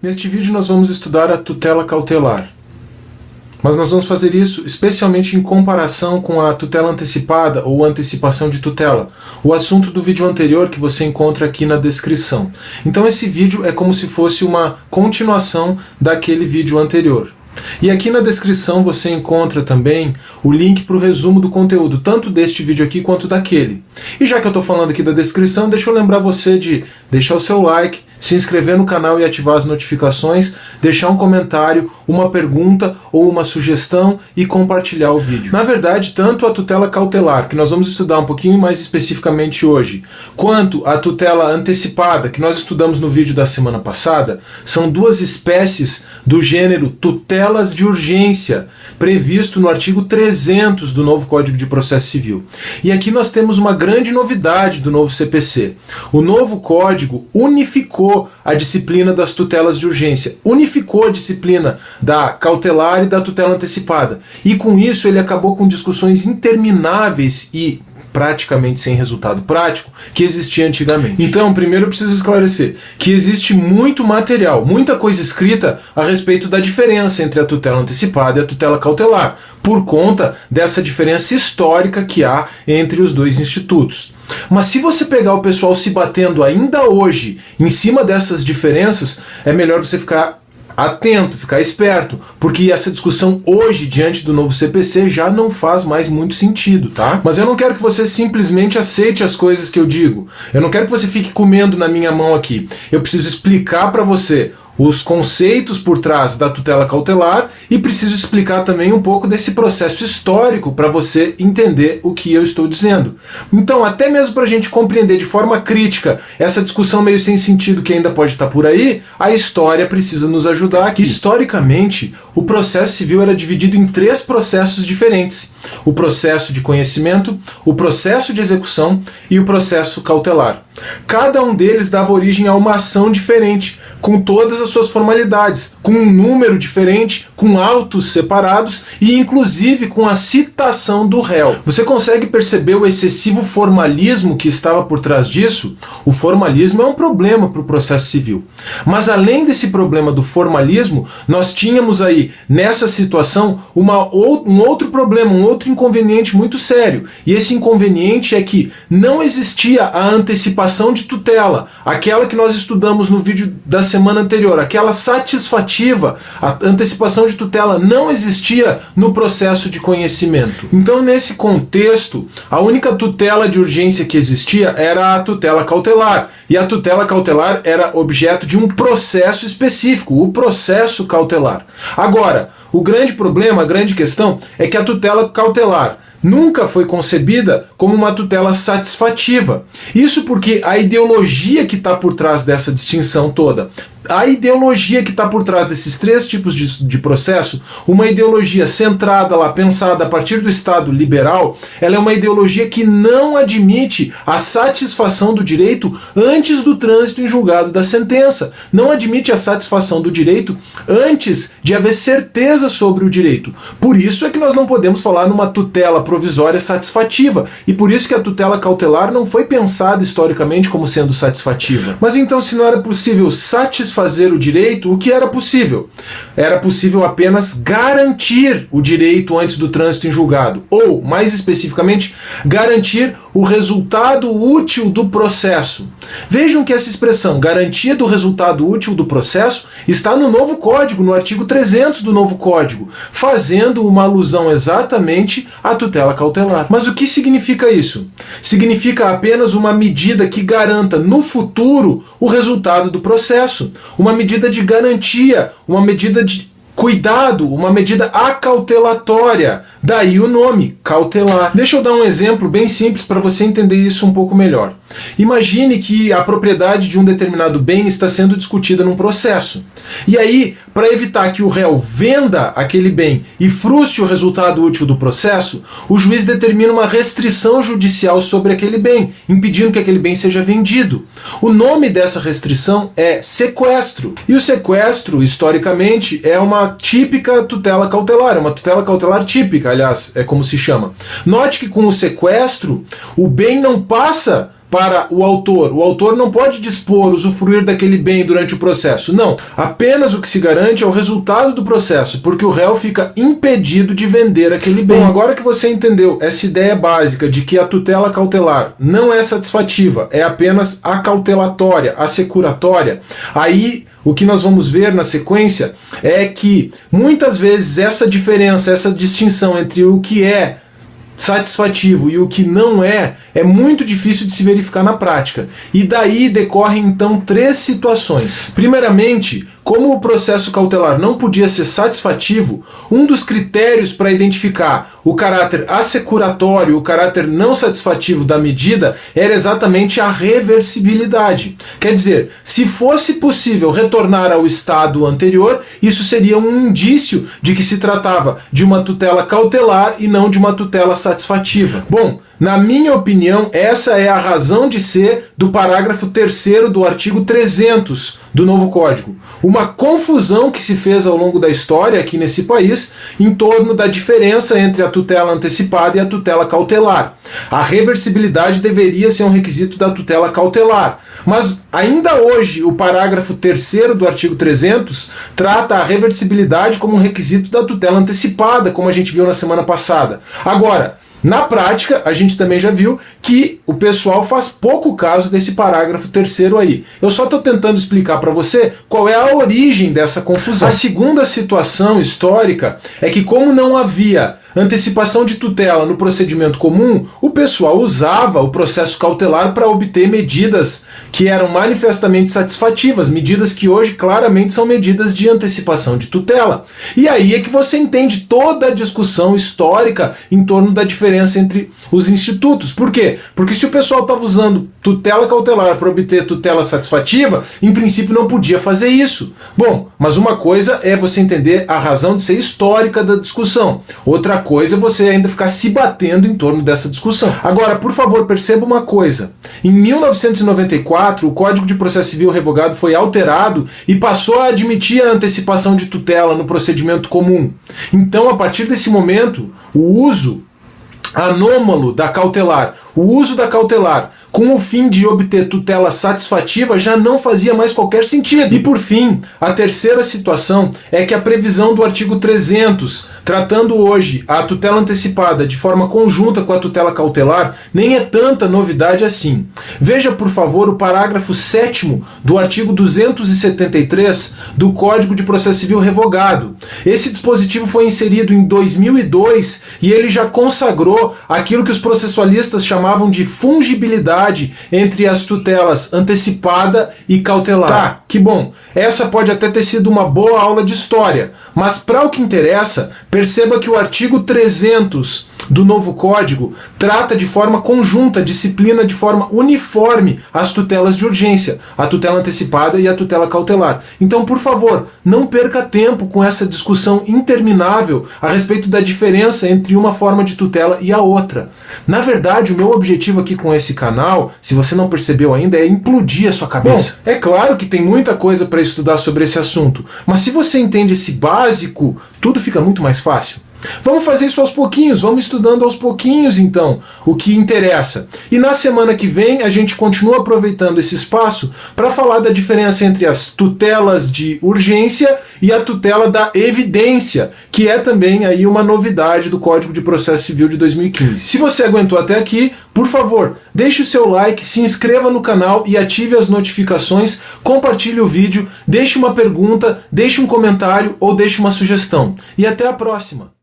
Neste vídeo nós vamos estudar a tutela cautelar. Mas nós vamos fazer isso especialmente em comparação com a tutela antecipada ou antecipação de tutela, o assunto do vídeo anterior que você encontra aqui na descrição. Então esse vídeo é como se fosse uma continuação daquele vídeo anterior. E aqui na descrição você encontra também o link para o resumo do conteúdo, tanto deste vídeo aqui quanto daquele. E já que eu estou falando aqui da descrição, deixa eu lembrar você de deixar o seu like, se inscrever no canal e ativar as notificações, deixar um comentário, uma pergunta ou uma sugestão e compartilhar o vídeo. Na verdade, tanto a tutela cautelar, que nós vamos estudar um pouquinho mais especificamente hoje, quanto a tutela antecipada, que nós estudamos no vídeo da semana passada, são duas espécies do gênero tutelas de urgência, previsto no artigo 300 do novo Código de Processo Civil. E aqui nós temos uma grande novidade do novo CPC. O novo Código unificou a disciplina das tutelas de urgência, unificou a disciplina da cautelar e da tutela antecipada. E com isso ele acabou com discussões intermináveis e praticamente sem resultado prático que existia antigamente. Então, primeiro eu preciso esclarecer que existe muito material, muita coisa escrita a respeito da diferença entre a tutela antecipada e a tutela cautelar, por conta dessa diferença histórica que há entre os dois institutos. Mas se você pegar o pessoal se batendo ainda hoje em cima dessas diferenças, é melhor você ficar atento, ficar esperto, porque essa discussão hoje, diante do novo CPC, já não faz mais muito sentido, tá? Mas eu não quero que você simplesmente aceite as coisas que eu digo. Eu não quero que você fique comendo na minha mão aqui. Eu preciso explicar para você os conceitos por trás da tutela cautelar e preciso explicar também um pouco desse processo histórico para você entender o que eu estou dizendo. Então, até mesmo para a gente compreender de forma crítica essa discussão meio sem sentido que ainda pode estar por aí, a história precisa nos ajudar aqui. Historicamente, o processo civil era dividido em três processos diferentes: o processo de conhecimento, o processo de execução e o processo cautelar. Cada um deles dava origem a uma ação diferente, com todas as suas formalidades, com um número diferente, com autos separados e inclusive com a citação do réu. Você consegue perceber o excessivo formalismo que estava por trás disso? O formalismo é um problema para o processo civil. Mas além desse problema do formalismo, nós tínhamos aí, nessa situação, um outro problema, um outro inconveniente muito sério. E esse inconveniente é que não existia a antecipação de tutela, aquela que nós estudamos no vídeo da semana anterior, aquela satisfativa, a antecipação de tutela não existia no processo de conhecimento. Então, nesse contexto, a única tutela de urgência que existia era a tutela cautelar, e a tutela cautelar era objeto de um processo específico, o processo cautelar. Agora, o grande problema, a grande questão é que a tutela cautelar nunca foi concebida como uma tutela satisfativa. Isso porque a ideologia que está por trás dessa distinção toda, a ideologia que está por trás desses três tipos de processo, uma ideologia centrada lá, pensada a partir do Estado liberal, ela é uma ideologia que não admite a satisfação do direito antes do trânsito em julgado da sentença. Não admite a satisfação do direito antes de haver certeza sobre o direito. Por isso é que nós não podemos falar numa tutela provisória satisfativa, e por isso que a tutela cautelar não foi pensada historicamente como sendo satisfativa. Mas então, se não era possível satisfazer o direito, o que era possível? Era possível apenas garantir o direito antes do trânsito em julgado, ou, mais especificamente, garantir o resultado útil do processo. Vejam que essa expressão, garantia do resultado útil do processo, está no novo Código, no artigo 300 do novo Código, fazendo uma alusão exatamente à tutela cautelar. Mas o que significa isso? Significa apenas uma medida que garanta no futuro o resultado do processo, uma medida de garantia, uma medida de cuidado, uma medida acautelatória. Daí o nome, cautelar. Deixa eu dar um exemplo bem simples para você entender isso um pouco melhor. Imagine que a propriedade de um determinado bem está sendo discutida num processo. E aí, para evitar que o réu venda aquele bem e frustre o resultado útil do processo, o juiz determina uma restrição judicial sobre aquele bem, impedindo que aquele bem seja vendido. O nome dessa restrição é sequestro. E o sequestro, historicamente, é uma típica tutela cautelar, é uma tutela cautelar típica, aliás, é como se chama. Note que com o sequestro, o bem não passa para o autor. O autor não pode dispor, usufruir daquele bem durante o processo. Não. Apenas o que se garante é o resultado do processo, porque o réu fica impedido de vender aquele bem. Bom, agora que você entendeu essa ideia básica de que a tutela cautelar não é satisfativa, é apenas acautelatória, assecuratória, aí o que nós vamos ver na sequência é que muitas vezes essa diferença, essa distinção entre o que é satisfativo e o que não é muito difícil de se verificar na prática. E daí decorrem então 3 situações. Primeiramente, como o processo cautelar não podia ser satisfativo, um dos critérios para identificar o caráter assecuratório, o caráter não satisfativo da medida, era exatamente a reversibilidade. Quer dizer, se fosse possível retornar ao estado anterior, isso seria um indício de que se tratava de uma tutela cautelar e não de uma tutela satisfativa. Bom, na minha opinião, essa é a razão de ser do parágrafo 3º do artigo 300 do novo Código. Uma confusão que se fez ao longo da história aqui nesse país em torno da diferença entre a tutela antecipada e a tutela cautelar. A reversibilidade deveria ser um requisito da tutela cautelar, mas ainda hoje o parágrafo 3º do artigo 300 trata a reversibilidade como um requisito da tutela antecipada, como a gente viu na semana passada. Agora, na prática, a gente também já viu que o pessoal faz pouco caso desse parágrafo 3º aí. Eu só estou tentando explicar para você qual é a origem dessa confusão. A segunda situação histórica é que, como não havia antecipação de tutela no procedimento comum, o pessoal usava o processo cautelar para obter medidas que eram manifestamente satisfativas, medidas que hoje claramente são medidas de antecipação de tutela. E aí é que você entende toda a discussão histórica em torno da diferença entre os institutos. Por quê? Porque se o pessoal estava usando tutela cautelar para obter tutela satisfativa, em princípio não podia fazer isso. Bom, mas uma coisa é você entender a razão de ser histórica da discussão. Outra coisa é você ainda ficar se batendo em torno dessa discussão. Agora, por favor, perceba uma coisa. Em 1994, o Código de Processo Civil revogado foi alterado e passou a admitir a antecipação de tutela no procedimento comum. Então, a partir desse momento, o uso anômalo da cautelar, o uso da cautelar com o fim de obter tutela satisfativa já não fazia mais qualquer sentido. E por fim, a terceira situação é que a previsão do artigo 300, tratando hoje a tutela antecipada de forma conjunta com a tutela cautelar, nem é tanta novidade assim. Veja, por favor, o parágrafo 7º do artigo 273 do Código de Processo Civil revogado. Esse dispositivo foi inserido em 2002 e ele já consagrou aquilo que os processualistas chamavam de fungibilidade entre as tutelas antecipada e cautelar. Tá, que bom. Essa pode até ter sido uma boa aula de história, mas para o que interessa, perceba que o artigo 300 do novo Código trata de forma conjunta, disciplina de forma uniforme as tutelas de urgência, a tutela antecipada e a tutela cautelar. Então, por favor, não perca tempo com essa discussão interminável a respeito da diferença entre uma forma de tutela e a outra. Na verdade, o meu objetivo aqui com esse canal, se você não percebeu ainda, é implodir a sua cabeça. Bom, é claro que tem muita coisa para estudar sobre esse assunto, mas se você entende esse básico, tudo fica muito mais fácil. Vamos fazer isso aos pouquinhos, vamos estudando aos pouquinhos então o que interessa. E na semana que vem a gente continua aproveitando esse espaço para falar da diferença entre as tutelas de urgência e a tutela da evidência, que é também aí uma novidade do Código de Processo Civil de 2015. Se você aguentou até aqui, por favor, deixe o seu like, se inscreva no canal e ative as notificações, compartilhe o vídeo, deixe uma pergunta, deixe um comentário ou deixe uma sugestão. E até a próxima!